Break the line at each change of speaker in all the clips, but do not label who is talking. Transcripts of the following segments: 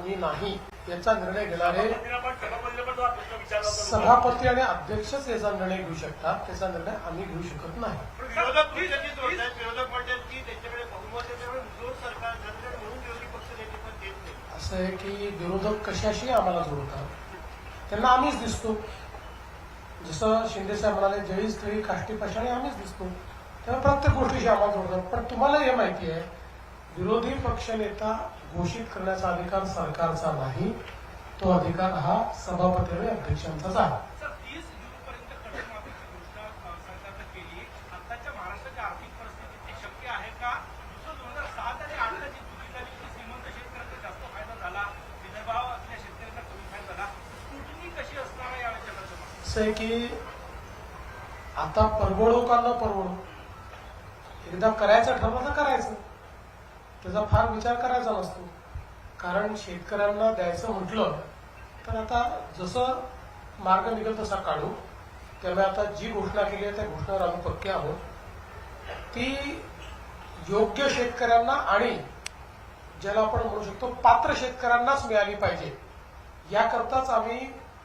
आम्ही नाही याचा निर्णय घेणारे सभापती आणि अध्यक्षच याचा निर्णय घेऊ शकतात. त्याचा निर्णय आम्ही घेऊ शकत नाही.
विरोधक म्हणतात की त्यांच्याकडे बहुमत आहे, त्यामुळे जोर सरकार म्हणून विरोधी पक्ष नेते पण देत नाही.
असं आहे की विरोधक कशाशी आम्हाला जोडतात, त्यांना आम्हीच दिसतो. जसं शिंदेसाहेब म्हणाले, जळी स्थळी काष्टी पाषाणी आम्हीच दिसतो. तेव्हा प्रत्येक गोष्टीशी आम्हाला जोडतात. पण तुम्हाला हे माहिती आहे, विरोधी पक्षनेता घोषित करण्याचा अधिकार सरकारचा नाही. तो अधिकार हा सभापती आणि अध्यक्षांचाच आहे.
30 जूनपर्यंत कर्जमाफीची घोषणा सरकारनं केली. आताच्या महाराष्ट्राच्या आर्थिक परिस्थितीत शक्य आहे का? दुसरं 2007 आणि 8ला जी चुकी झाली की श्रीमंत शेतकऱ्यांना जास्त फायदा झाला, विदर्भातल्या शेतकऱ्यांना कमी फायदा झाला. स्क्रुटिनी कशी असणार या विचाराचं?
असं आहे की आता परवडो का न परवडो, एकदा करायचं ठरलं तर करायचं. त्याचा फार विचार करायचा नसतो. कारण शेतकऱ्यांना द्यायचं म्हटलं तर आता जसं मार्ग निघेल तसा काढू. त्यामुळे आता जी घोषणा केली आहे त्या घोषणावर आम्ही पक्के आहोत. ती योग्य शेतकऱ्यांना आणि ज्याला आपण म्हणू शकतो पात्र शेतकऱ्यांनाच मिळाली पाहिजे. याकरताच आम्ही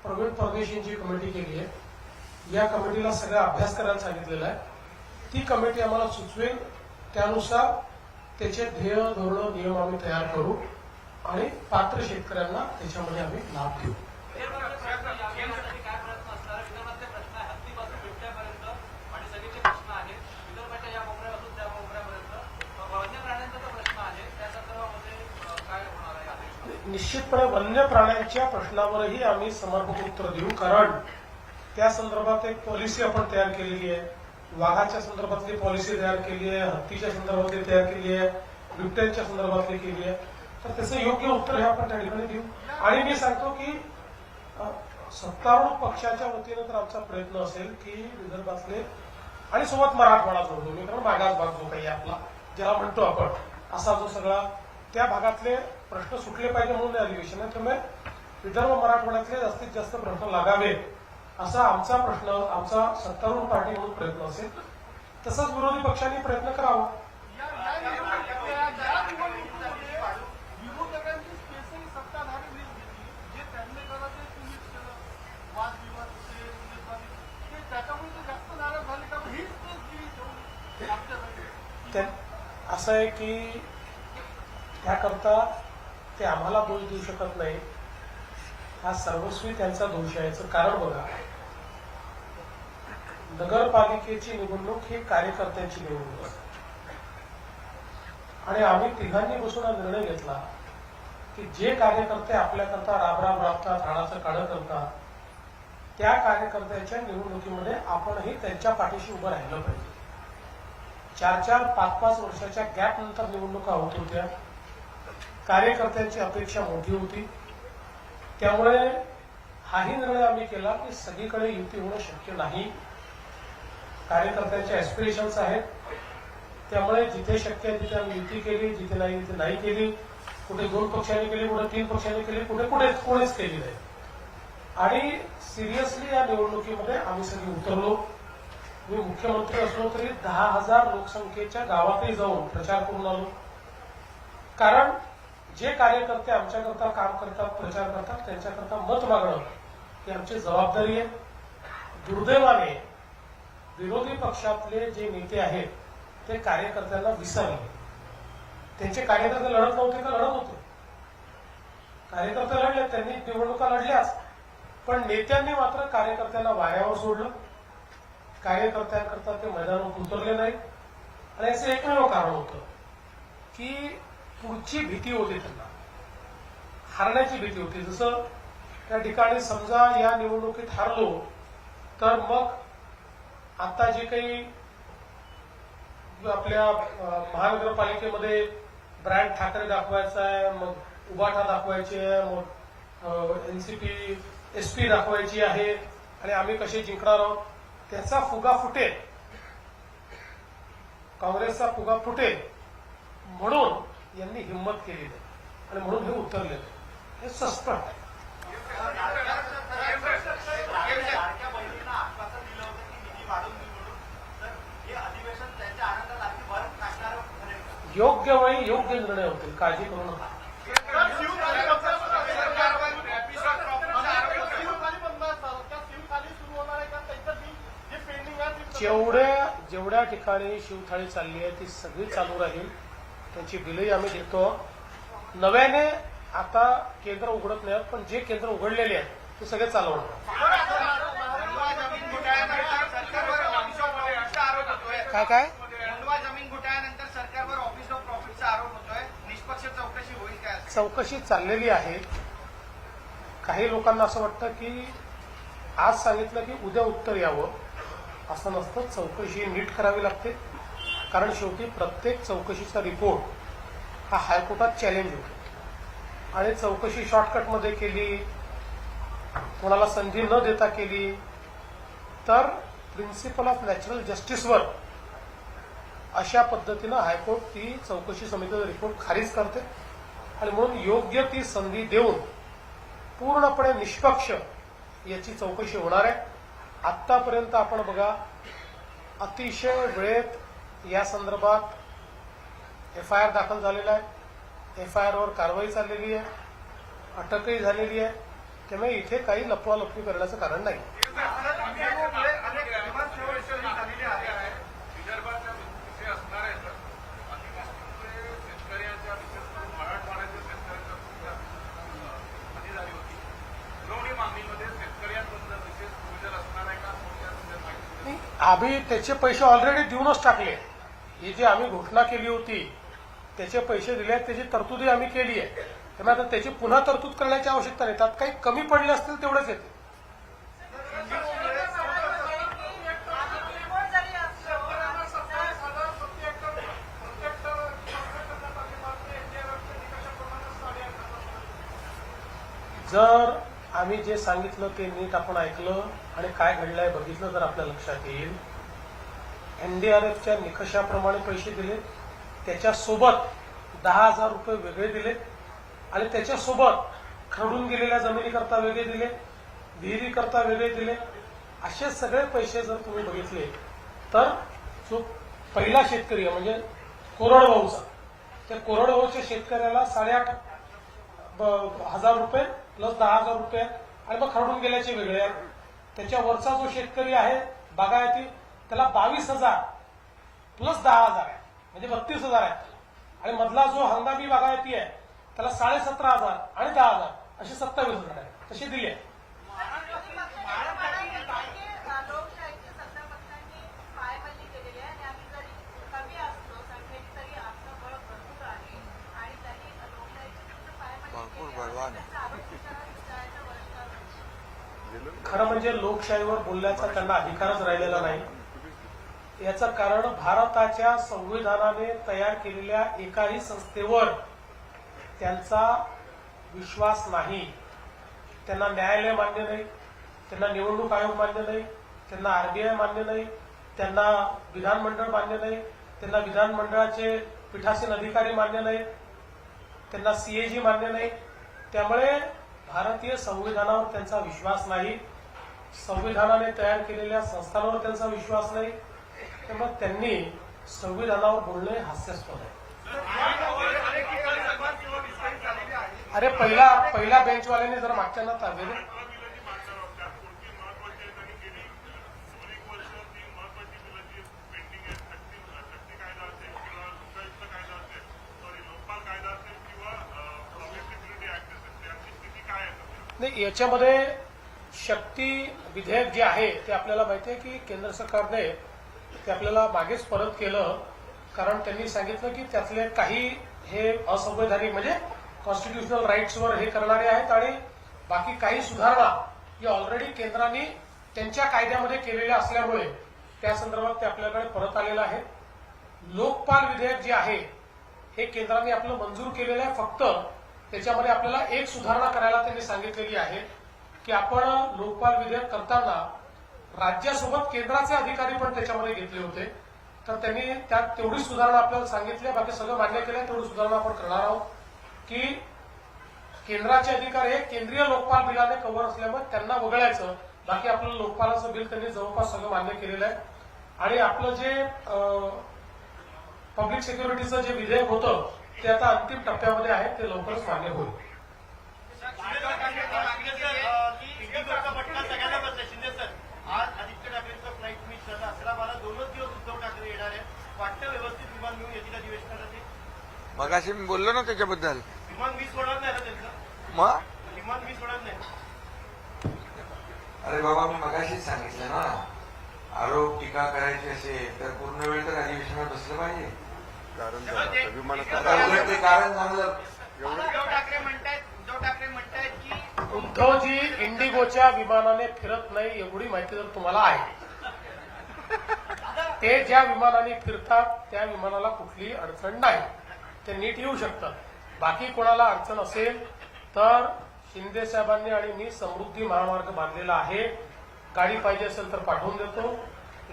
प्रवीण परदेशींची कमिटी केली आहे. या कमिटीला सगळा अभ्यास करायला सांगितलेला आहे. ती कमिटी आम्हाला सुचवेल, त्यानुसार त्याचे ध्येय धोरण नियम आम्ही तयार करू आणि पात्र शेतकऱ्यांना त्याच्यामध्ये आम्ही लाभ देऊ. निश्चितपणे वन्य प्राण्यांच्या प्रश्नावरही आम्ही समर्पक उत्तर देऊ. कारण त्या संदर्भात एक पॉलिसी आपण तयार केलेली आहे. वाघाच्या संदर्भातली पॉलिसी तयार केली आहे, हत्तीच्या संदर्भातली तयार केली आहे, बिबट्यांच्या संदर्भातली केली आहे. तर त्याचं योग्य उत्तर हे आपण त्या ठिकाणी देऊ. आणि मी सांगतो की सत्तारूढ पक्षाच्या वतीनं तर आमचा प्रयत्न असेल की विदर्भातले आणि सोबत मराठवाडा जोडतो मी, कारण मागास भाग जो काही आपला ज्याला म्हणतो आपण, असा जो सगळा त्या भागातले प्रश्न सुटले पाहिजे म्हणून अधिवेशन आहे. त्यामुळे विदर्भ मराठवाड्यातले जास्तीत जास्त प्रश्न लागावे असा आमचा प्रश्न, आमचा सत्तारूढ पार्टी म्हणून प्रयत्न असेल. तसंच विरोधी पक्षांनी प्रयत्न करावा. असं आहे की त्याकरता ते आम्हाला दोष देऊ शकत नाही. हा सर्वस्वी त्यांचा दोष आहे. याचं कारण बघा, नगरपालिकेची निवडणूक ही कार्यकर्त्यांची निवडणूक असते. आणि आम्ही तिघांनी बसून हा निर्णय घेतला की जे कार्यकर्ते आपल्याकरता राबराब राबतात, हाडाचं काढं करतात, त्या कार्यकर्त्यांच्या निवडणुकीमध्ये आपणही त्यांच्या पाठीशी उभं राहिलं पाहिजे. 4-4, 5-5 वर्षाच्या गॅप नंतर निवडणुका होत होत्या. कार्यकर्त्यांची अपेक्षा मोठी होती. त्यामुळे हाही निर्णय आम्ही केला की सगळीकडे युती होणं शक्य नाही. कार्यकर्त्यांच्या ऍस्पिरेशन्स आहेत. त्यामुळे जिथे शक्य आहे तिथे आम्ही युती केली, जिथे नाही तिथे नाही केली. कुठे 2 पक्षांनी केली, कुठे 3 पक्षांनी केली, कुठे कोणीच केली नाही. आणि सिरियसली या निवडणुकीमध्ये आम्ही सगळे उतरलो. मी मुख्यमंत्री असलो तरी 10,000 लोकसंख्येच्या गावातही जाऊन प्रचार करून आलो. कारण जे कार्यकर्ते आमच्याकरता काम करतात, प्रचार करतात, त्यांच्याकरता मत मागणं ही आमची जबाबदारी आहे. दुर्दैवाने विरोधी पक्षातले जे नेते आहेत ते कार्यकर्त्यांना विसरले. त्यांचे कार्यकर्ते लढत नव्हते का? लढत होते. कार्यकर्ते लढले, त्यांनी निवडणुका लढल्याच. पण नेत्यांनी मात्र कार्यकर्त्यांना वाऱ्यावर सोडलं. कार्यकर्त्यांकरता ते मैदानावर उतरले नाहीत. आणि असं एकमेव कारण होतं की पुढची भीती होती, त्यांना हारण्याची भीती होती. जसं त्या ठिकाणी समजा या निवडणुकीत हारलो तर मग आता जे काही आपल्या महानगरपालिकेमध्ये ब्रँड ठाकरे दाखवायचा आहे, मग उबाठा दाखवायची आहे, मग एनसीपी एसपी दाखवायची आहे आणि आम्ही कसे जिंकणार आहोत, त्याचा फुगा फुटेल, काँग्रेसचा फुगा फुटेल म्हणून यांनी हिंमत केली नाही आणि म्हणून हे उतरले. हे सस्पेक्ट आहे. योग्य वेळी योग्य निर्णय होतील, काळजी करू नका. जेवढ्या ठिकाणी शिवथाळी चालली आहे ती सगळी चालू राहील. त्यांची बिलही आम्ही देतो. नव्याने आता केंद्र उघडत नाही, पण जे केंद्र उघडलेले आहेत ते सगळे चालवणार.
जमीन घोटाळ्यानंतर सरकारवर ऑफिस ऑफ प्रॉफिटचा आरोप होतोय.
काय
खंडवा जमीन घोटाळ्यानंतर सरकारवर ऑफिस ऑफ प्रॉफिटचा आरोप होतोय. निष्पक्ष चौकशी होईल काय?
चौकशी चाललेली आहे. काही लोकांना असं वाटतं की आज सांगितलं की उद्या उत्तर यावं, असं नसतं. चौकशी नीट करावी लागते, कारण शेवटी प्रत्येक चौकशीचा रिपोर्ट हा हायकोर्टात चॅलेंज होतो. आणि चौकशी शॉर्टकटमध्ये केली, कोणाला संधी न देता केली तर प्रिन्सिपल ऑफ नॅचरल जस्टिसवर अशा पद्धतीनं हायकोर्ट ती चौकशी समितीचा रिपोर्ट खारिज करते. आणि म्हणून योग्य ती संधी देऊन पूर्णपणे निष्पक्ष याची चौकशी होणार आहे. आतापर्यंत आपण बघा, अतिशय वेळेत या संदर्भात एफआयआर दाखल झालेला आहे. एफआयआरवर कारवाई चाललेली आहे, अटकही झालेली आहे. त्यामुळे इथे काही लपवालपवी करण्याचं कारण नाही.
विदर्भाच्या विषय असणार आहे तर अतिवृष्टीमुळे शेतकऱ्यांच्या विशेष करून मराठवाड्याच्या शेतकऱ्यांच्या हानी झाली होती. पुरवणी मागणीमध्ये शेतकऱ्यांबद्दल विशेष सुविधा असणार आहे का?
नाही, आम्ही त्याचे पैसे ऑलरेडी देऊनच टाकले. ही जी आम्ही घोषणा केली होती त्याचे पैसे दिले आहेत, त्याची तरतुदी आम्ही केली आहे. त्यामुळे आता त्याची पुन्हा तरतूद करण्याची आवश्यकता नाही. त्यात काही कमी पडले असतील तेवढेच येते. जर आम्ही जे सांगितलं ते नीट आपण ऐकलं आणि काय घडलंय बघितलं तर आपल्या लक्षात येईल. एनडीआरएफच्या निकषाप्रमाणे पैसे दिले, त्याच्यासोबत 10,000 रुपये वेगळे दिले आणि त्याच्यासोबत खरडून गेलेल्या जमिनीकरता वेगळे दिले, विहिरीकरता वेगळे दिले. असे सगळे पैसे जर तुम्ही बघितले तर जो पहिला शेतकरी आहे म्हणजे कोरडवाहूचा, त्या कोरडवाहूच्या शेतकऱ्याला 8,500 रुपये प्लस 10,000 रुपये आणि मग खरडून गेल्याचे वेगळे आहेत. त्याच्यावरचा जो शेतकरी आहे बागायती, त्याला 22,000 प्लस 10,000 आहे, म्हणजे 32,000 आहे. आणि मधला जो हंगामी बागायती आहे त्याला 17,500 आणि 10,000 असे 27,000 आहे. तसे दिले.
लोकशाहीचे सत्ता पक्षांनी पायमल्ली केलेली आहे आणि आम्ही जरी कमी असलो संख्येने तरी आपलं बळ भरपूर आहे आणि त्यांनी लोकशाहीची पायमल्ली
खरं म्हणजे लोकशाहीवर बोलण्याचा त्यांना अधिकारच राहिलेला नाही. याचं कारण भारताच्या संविधानाने तयार केलेल्या एकाही संस्थेवर त्यांचा विश्वास नाही. त्यांना न्यायालय मान्य नाही, त्यांना निवडणूक आयोग मान्य नाही, त्यांना आरबीआय मान्य नाही, त्यांना विधानमंडळ मान्य नाही, त्यांना विधानमंडळाचे पीठासीन अधिकारी मान्य नाही, त्यांना सीएजी मान्य नाही. त्यामुळे भारतीय संविधानावर त्यांचा विश्वास नाही, संविधानाने तयार केलेल्या संस्थांवर त्यांचा विश्वास नाही. त्यामुळे त्यांनी संविधानावर बोलणे हास्यास्पद आहे. अरे पहिल्या बेंचवाल्यांनी जर मागच्यांना ताब्यात नाही. याच्यामध्ये शक्ती विधेयक जे आहे ते आपल्याला माहिती आहे की केंद्र सरकारने ते आपल्याला मागेच परत केलं, कारण त्यांनी सांगितलं की त्यातले काही हे असंवैधानिक म्हणजे कॉन्स्टिट्युशनल राईट्सवर हे करणारे आहेत आणि बाकी काही सुधारणा ही ऑलरेडी केंद्राने त्यांच्या कायद्यामध्ये केलेल्या असल्यामुळे त्या संदर्भात ते आपल्याकडे परत आलेलं आहे. लोकपाल विधेयक जे आहे हे केंद्राने आपलं मंजूर केलेलं आहे. फक्त त्याच्यामध्ये आपल्याला एक सुधारणा करायला त्यांनी सांगितलेली आहे की आपण लोकपाल विधेयक करताना राज्यासोबत केंद्राचे अधिकारी पण त्याच्यामध्ये घेतले होते. तर त्यांनी त्यात तेवढी सुधारणा आपल्याला सांगितली. बाकी सगळं मान्य केलं. तेवढी सुधारणा आपण करणार आहोत की केंद्राचे अधिकारी हे केंद्रीय लोकपाल बिलाने कव्हर असल्यामुळे त्यांना वगळायचं. बाकी आपलं लोकपालाचं बिल त्यांनी जवळपास सगळं मान्य केलेलं आहे. आणि आपलं जे पब्लिक सिक्युरिटीचं जे विधेयक होतं ते आता अंतिम टप्प्यामध्ये आहे, ते लवकरच मान्य होईल.
सगळ्यांना बसलं. शिंदे सर, आज आदित्य ठाकरेंचं फ्लाईट मिस झालं. 11-12
मगाशी मी बोललो ना त्याच्याबद्दल.
विमान मी सोडत नाही ना त्यांचं,
मग
विमान मी सोडत नाही.
अरे बाबा, मी मगाशीच सांगितलं ना, आरोप टीका करायची असेल तर पूर्ण वेळ तर अधिवेशनात बसलं पाहिजे. आता उलट ते कारण चांगलं.
उद्धव ठाकरे म्हणतायत की
उद्धवजी इंडिगोच्या विमानाने फिरत नाही एवढी माहिती जर तुम्हाला आहे, ते ज्या विमानाने फिरतात त्या विमानाला कुठलीही अडचण नाही, ते नीट येऊ शकतात. बाकी कोणाला अडचण असेल तर शिंदे साहेबांनी आणि मी समृद्धी महामार्ग बांधलेला आहे. गाडी पाहिजे असेल तर पाठवून देतो.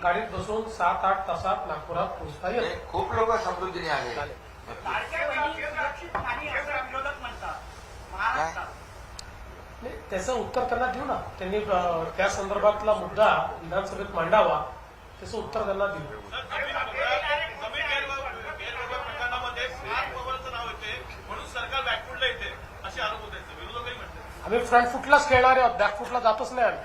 गाडीत बसून 7-8 तासात नागपुरात पोहोचता येईल.
खूप लोक समृद्धीने आले.
लाडक्या बहिणी सुरक्षित नाही असं विरोधक म्हणतात महाराष्ट्रात.
नाही, त्याचं उत्तर त्यांना देऊ ना. त्यांनी त्या संदर्भातला मुद्दा विधानसभेत मांडावा, त्याचं उत्तर त्यांना देऊ.
जमीन गैरव्यवहार प्रकरणामध्ये स्मार्ट पवारचं नाव येते म्हणून सरकार बॅकफुटला येते असे आरोप होत आहेत. विरोधकही म्हणतात
आम्ही फ्रंट फुटलाच खेळणार आहोत, बॅकफुटला जातच नाही आम्ही.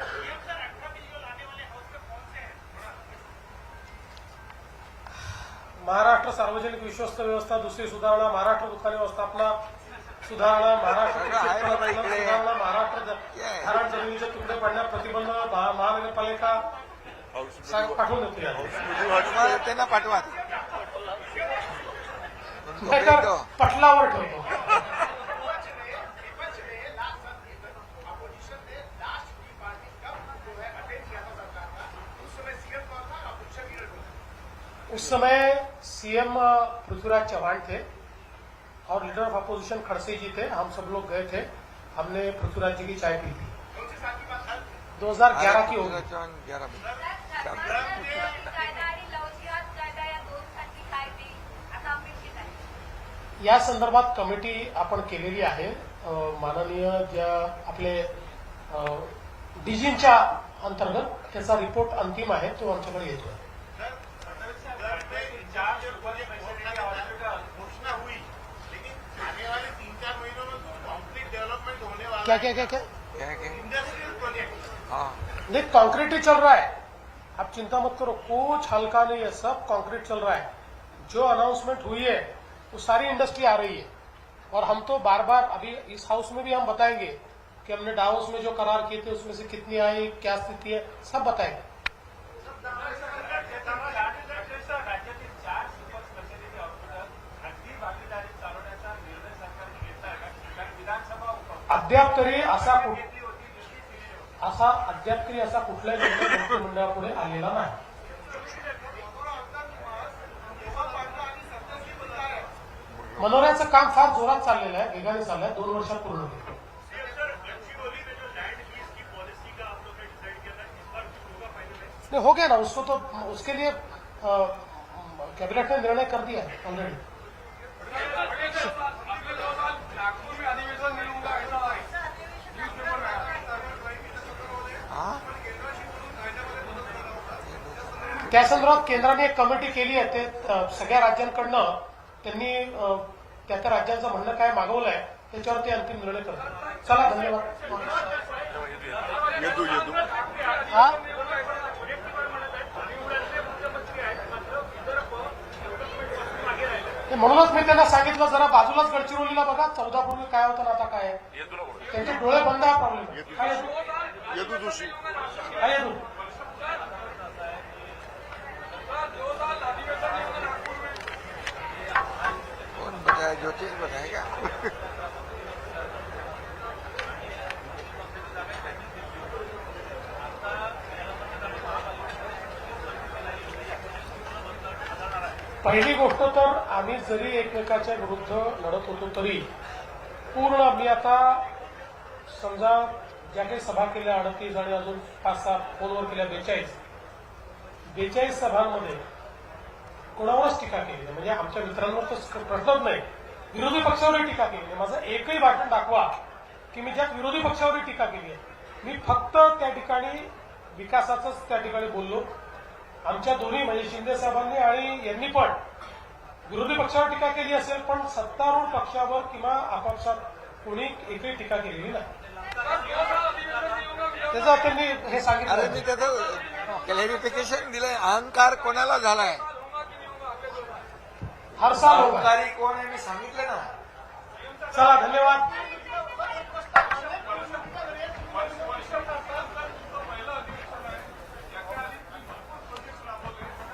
महाराष्ट्र सार्वजनिक विश्वस्त व्यवस्था दुसरी सुधारणा, महाराष्ट्र दुकानी व्यवस्थापना सुधारणा, महाराष्ट्र सुधारणा, महाराष्ट्र धरण जमिनीचे तुकडे पाडण्यास प्रतिबंध, महानगरपालिका पाठवून देतो.
त्यांना पाठवा.
नाहीतर पटलावर ठेवतो. उस समय सीएम पृथ्वीराज चौहान थे और लीडर ऑफ अपोजिशन खड़से जी थे. हम सब लोग गए थे, हमने पृथ्वीराज जी की चाय पी थी. 2011 की होगी.
11
कायदा आणि लवचिक कायदा या दोन्हीसाठी काय ते आता अपेक्षित आहे.
या संदर्भात कमिटी आपण केलेली आहे. माननीय ज्या आपले डीजींच्या अंतर्गत त्याचा रिपोर्ट अंतिम आहे, तो आमच्याकडे येतो.
घोषणा हुई, लेकिन आने वाले 3-4 महीनों में कंप्लीट डेवलपमेंट होने वाला
क्या क्या क्या क्या
क्या क्या
इंडस्ट्रियल प्रोजेक्ट.
हाँ,
नहीं, कंक्रीट ही चल रहा है. आप चिंता मत करो, कुछ हल्का नहीं है, सब कंक्रीट चल रहा है. जो अनाउंसमेंट हुई है वो सारी इंडस्ट्री आ रही है. और हम तो बार बार अभी इस हाउस में भी हम बताएंगे कि हमने डाउस में जो करार किए थे उसमें से कितनी आई, क्या स्थिति है, सब बताएंगे.
राज्यातील 4 सुपर स्पेशालिटी हॉस्पिटल खाजगी भागीदारी चालवण्याचा निर्णय सरकारने घेतला आहे का? कारण विधानसभा
अद्याप तरी असा कुठलाही निर्णय मंत्रिमंडळापुढे आलेला नाही. मनोऱ्याचं काम फार जोरात चाललेलं आहे, वेगाने चाललंय. 2 वर्षात पूर्ण होईल. नहीं, हो गया ना, उसको तो उसके लिए कैबिनेट ने निर्णय कर दिया है ऑलरेडी.
हाँ,
त्या संदर्भात केंद्राने एक कमिटी केली आहे. ते सगळ्या राज्यांकडनं त्यांनी त्या त्या राज्यांचं म्हणणं काय मागवलंय त्याच्यावर ते अंतिम निर्णय करतात. चला, धन्यवाद. हा, म्हणूनच मी त्यांना सांगितलं जरा बाजूलाच गडचिरोलीला बघा, 14 पूर्वी काय होतं ना आता काय आहे. त्यांचे डोळे बंद हा प्रॉब्लेम. काय
यदू जोशी
काय येतो.
कौन बताया? ज्योतिष बताएगा.
पहिली गोष्ट तर आम्ही जरी एकमेकाच्या विरुद्ध लढत होतो तरी पूर्ण मी आता समजा ज्या काही सभा केल्या 38 आणि अजून 5-6 फोनवर केल्या 42 सभांमध्ये कोणावरच टीका केली नाही. म्हणजे आमच्या मित्रांवर तर प्रश्नच नाही, विरोधी पक्षावरही टीका केली नाही. माझं एकही भाषण दाखवा की मी ज्यात विरोधी पक्षावरही टीका केली आहे. मी फक्त त्या ठिकाणी विकासाचंच त्या ठिकाणी बोललो. आमच्या दोन्ही म्हणजे शिंदे साहेबांनी आणि यांनी पण विरोधी पक्षावर टीका केली असेल, पण सत्तारूढ पक्षावर किंवा आपापसात कोणी एकही टीका केलेली नाही. त्याचं त्यांनी हे
अरे मी
सांगितलं.
त्याचं क्लॅरिफिकेशन दिलंय. अहंकार कोणाला झालाय?
हर साल होगा।
अधिकारी कोण आहे मी सांगितलं ना.
चला धन्यवाद.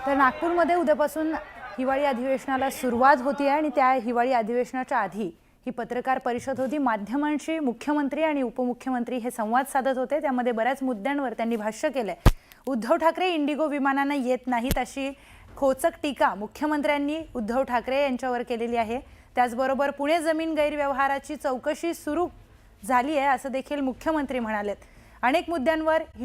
तर नागपूरमध्ये उद्यापासून हिवाळी अधिवेशनाला सुरुवात होती आहे आणि त्या हिवाळी अधिवेशनाच्या आधी ही पत्रकार परिषद होती. माध्यमांशी मुख्यमंत्री आणि उपमुख्यमंत्री हे संवाद साधत होते. त्यामध्ये बऱ्याच मुद्द्यांवर त्यांनी भाष्य केलंय. उद्धव ठाकरे इंडिगो विमानानं येत नाहीत अशी खोचक टीका मुख्यमंत्र्यांनी उद्धव ठाकरे यांच्यावर केलेली आहे. त्याचबरोबर पुणे जमीन गैरव्यवहाराची चौकशी सुरू झाली आहे असं देखील मुख्यमंत्री म्हणालेत. अनेक मुद्द्यांवर ही